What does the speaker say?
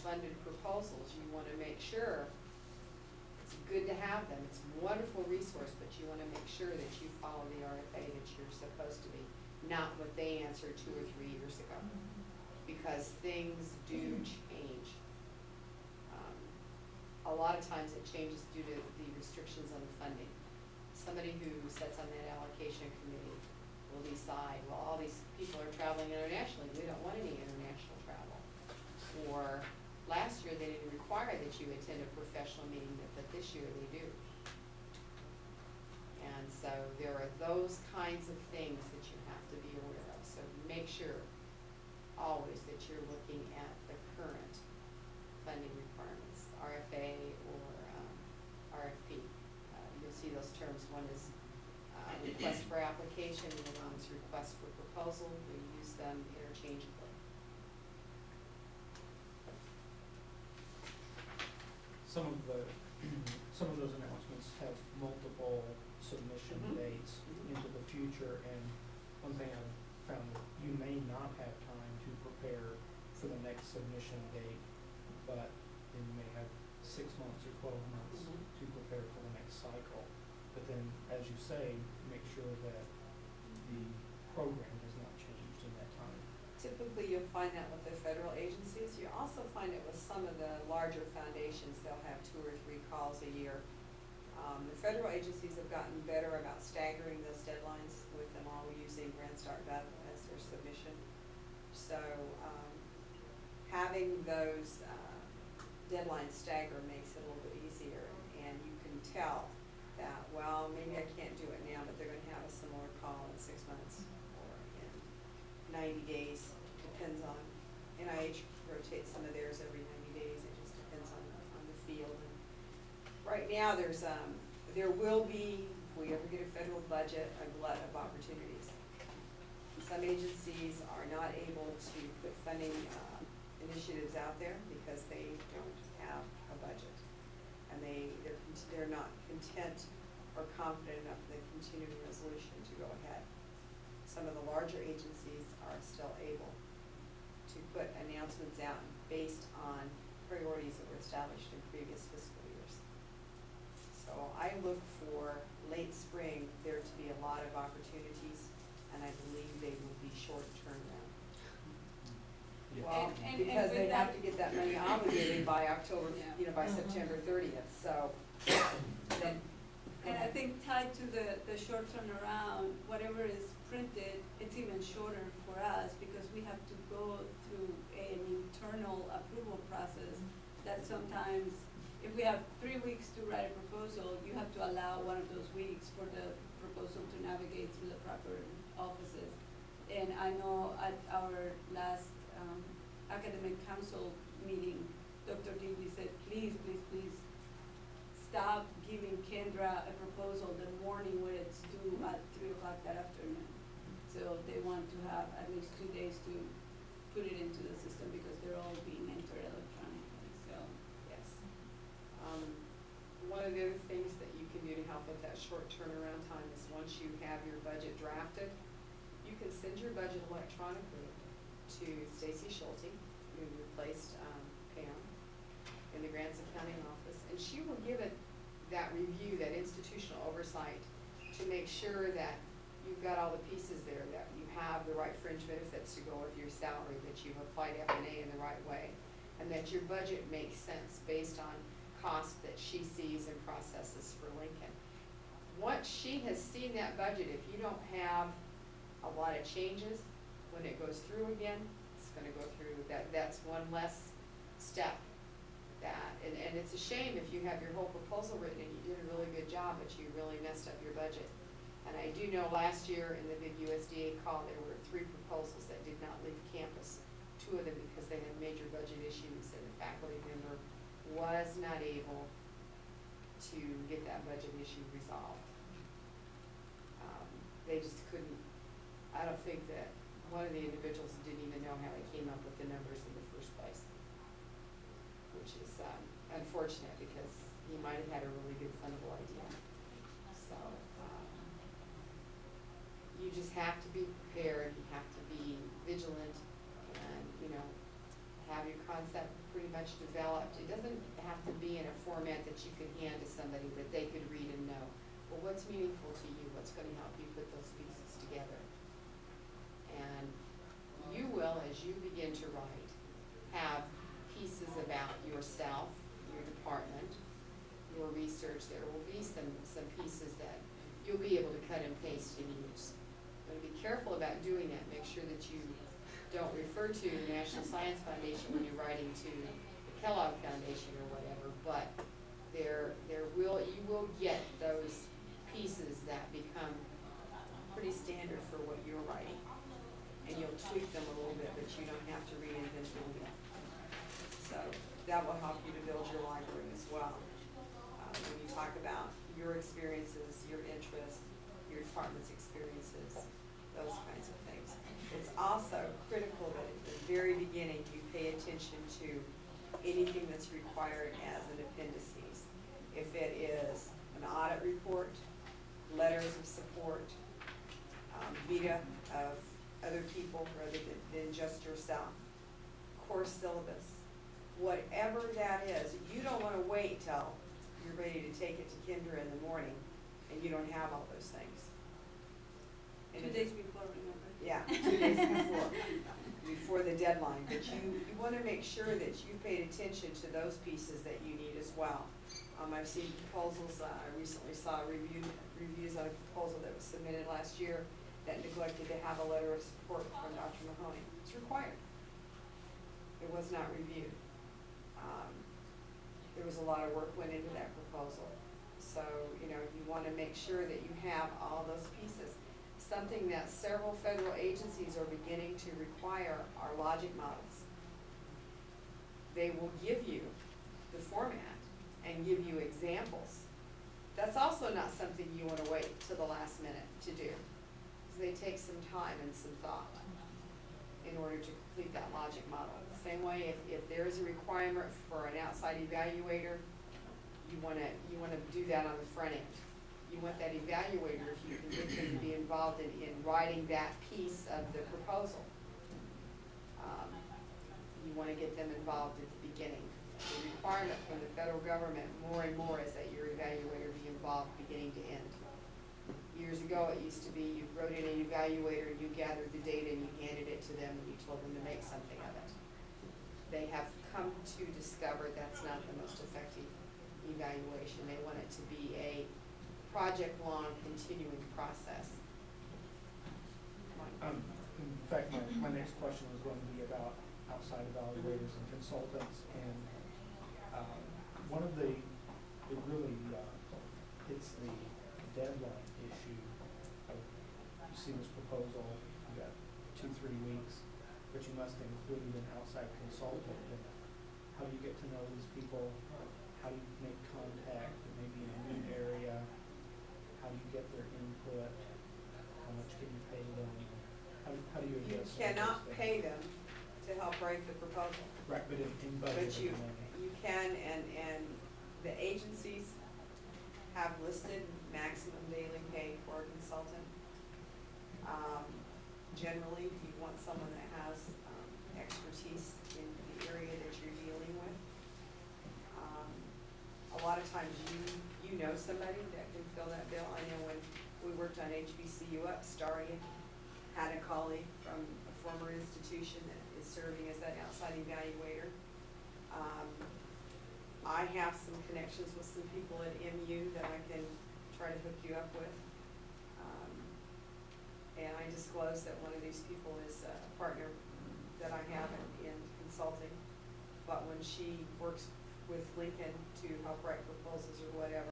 funded proposals, you want to make sure it's good to have them. It's a wonderful resource, but you want to make sure that you follow the RFA that you're supposed to be, not what they answered 2 or 3 years ago, because things do change. A lot of times it changes due to the restrictions on the funding. Somebody who sits on that allocation committee will decide, well, all these people are traveling internationally, we don't want any international travel. Or last year they didn't require that you attend a professional meeting, but this year they do. And so there are those kinds of things that you have to be aware of. So make sure always that you're looking at the current funding requirements, RFA or RFP. You'll see those terms. One is request for application, and the one is request for proposal. We use them interchangeably. Some of those announcements have multiple submission dates into the future, and one thing I've found that you may not have time to prepare for the next submission date, but then you may have 6 months or 12 months to prepare for the next cycle. But then, as you say, make sure that the program has not changed in that time. Typically, you'll find that with the federal agencies. You also find it with some of the larger foundations. They'll have 2 or 3 calls a year. The federal agencies have gotten better about staggering those deadlines with them all using GrandStart.gov as their submission. So having those deadlines stagger makes it a little bit easier, and you can tell that, well, maybe I can't do it now, but they're going to have a similar call in 6 months or in 90 days. Depends on, NIH rotates some of theirs every 90 days. It just depends on the field. And right now, there will be, if we ever get a federal budget, a glut of opportunities. Some agencies are not able to put funding initiatives out there because they don't have a budget, and they're not content or confident enough in the continuing resolution to go ahead. Some of the larger agencies are still able to put announcements out based on priorities that were established in previous fiscal years. So I look for late spring there to be a lot of opportunities, and I believe they will be short turnaround. Well, because they have to get that money obligated by October, by September 30th, so. And I think tied to the short turnaround, whatever is printed, it's even shorter for us because we have to go through an internal approval process that sometimes, if we have 3 weeks to write a proposal, you have to allow one of those weeks for the proposal to navigate through the proper offices. And I know at our last academic council meeting, Dr. Dewey said, please stop giving Kendra a proposal the morning when it's due at 3 o'clock that afternoon. So they want to have at least 2 days to put it into the system because they're all being entered electronically. So yes. One of the other things that you can do to help with that short turnaround time is once you have your budget drafted, you can send your budget electronically to Stacy Schulte, who replaced Pam in the grants accounting office, and she will give it that review, that institutional oversight, to make sure that you've got all the pieces there, that you have the right fringe benefits to go with your salary, that you've applied F&A in the right way, and that your budget makes sense based on cost that she sees and processes for Lincoln. Once she has seen that budget, if you don't have a lot of changes, when it goes through again, it's going to go through. That's one less step. And it's a shame if you have your whole proposal written and you did a really good job, but you really messed up your budget. And I do know last year in the big USDA call, there were 3 proposals that did not leave campus. 2 of them because they had major budget issues, and the faculty member was not able to get that budget issue resolved. They just couldn't. I don't think that one of the individuals didn't even know how they came up with the numbers in the first place, which is unfortunate because he might have had a really good fundable idea. So you just have to be prepared. You have to be vigilant, and have your concept pretty much developed. It doesn't have to be in a format that you could hand to somebody that they could read and know. But what's meaningful to you? What's going to help you put those pieces together? And you will, as you begin to write, have pieces about yourself, your department, your research. There will be some pieces that you'll be able to cut and paste and use. But be careful about doing that. Make sure that you don't refer to the National Science Foundation when you're writing to the Kellogg Foundation or whatever, but you will get those pieces that become pretty standard for what you're writing. And you'll tweak them a little bit, but you don't have to reinvent the wheel. So that will help you to build your library as well. When you talk about your experiences, your interests, your department's experiences, those kinds of things. It's also critical that at the very beginning you pay attention to anything that's required as an appendices. If it is an audit report, letters of support, vita of other people rather than just yourself, course syllabus, whatever that is, you don't want to wait till you're ready to take it to Kendra in the morning and you don't have all those things. And 2 days before, remember? Yeah, 2 days before the deadline. But you want to make sure that you paid attention to those pieces that you need as well. I've seen proposals, I recently saw reviews on a proposal that was submitted last year that neglected to have a letter of support from Dr. Mahoney. It's required. It was not reviewed. There was a lot of work went into that proposal. So, you want to make sure that you have all those pieces. Something that several federal agencies are beginning to require are logic models. They will give you the format and give you examples. That's also not something you want to wait till the last minute to do. Because they take some time and some thought in order to complete that logic model. Same way, if there is a requirement for an outside evaluator, you want to do that on the front end. You want that evaluator, if you can get them to be involved in writing that piece of the proposal. You want to get them involved at the beginning. The requirement from the federal government more and more is that your evaluator be involved beginning to end. Years ago, it used to be you wrote in an evaluator and you gathered the data and you handed it to them and you told them to make something of it. They have come to discover that's not the most effective evaluation. They want it to be a project-long, continuing process. In fact, my next question was going to be about outside evaluators and consultants, and one of it really hits the deadline issue of, you see this proposal, you got 2-3 weeks, but you must include an outside consultant. And how do you get to know these people? How do you make contact, maybe in a new area? How do you get their input? How much can you pay them? How do you address You cannot pay them to help write the proposal. Right, but in budget. But you can, and the agencies have listed maximum daily pay for a consultant. Generally, you want someone that has expertise in the area that you're dealing with. A lot of times you know somebody that can fill that bill. I know when we worked on HBCU Upstarting, had a colleague from a former institution that is serving as that outside evaluator. I have some connections with some people at MU that I can try to hook you up with. And I disclose that one of these people is a partner that I have in consulting. But when she works with Lincoln to help write proposals or whatever,